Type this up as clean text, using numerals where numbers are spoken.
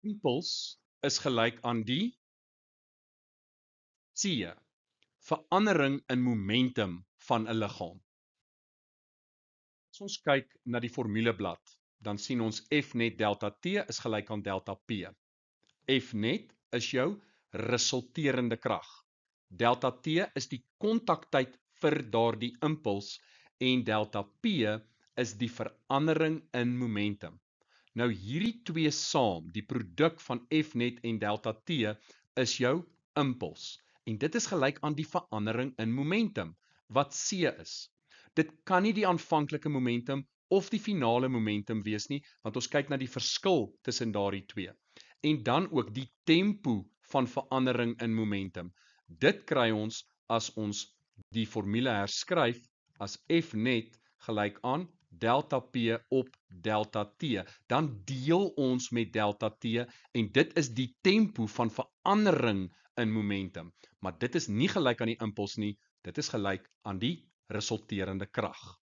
Impuls is gelyk aan die C, verandering in momentum van 'n liggaam. As ons kyk na die formuleblad, dan sien ons F net delta T is gelyk aan delta P. F net is jou resulterende krag. Delta T is die kontaktyd vir daardie impuls en delta P is die verandering in momentum. Nou hierdie twee saam, die produk van F net en delta T is jou impuls. En dit is gelyk aan die verandering in momentum, wat C is. Dit kan nie die aanvanklike momentum of die finale momentum wees nie, want ons kyk na die verskil tussen daardie twee. En dan ook die tempo van verandering in momentum. Dit kry ons as ons die formule herskryf as F net gelyk aan delta P op delta T. Dan deel ons met delta T en dit is die tempo van verandering in momentum. Maar dit is nie gelyk aan die impuls nie, dit is gelyk aan die resulterende krag.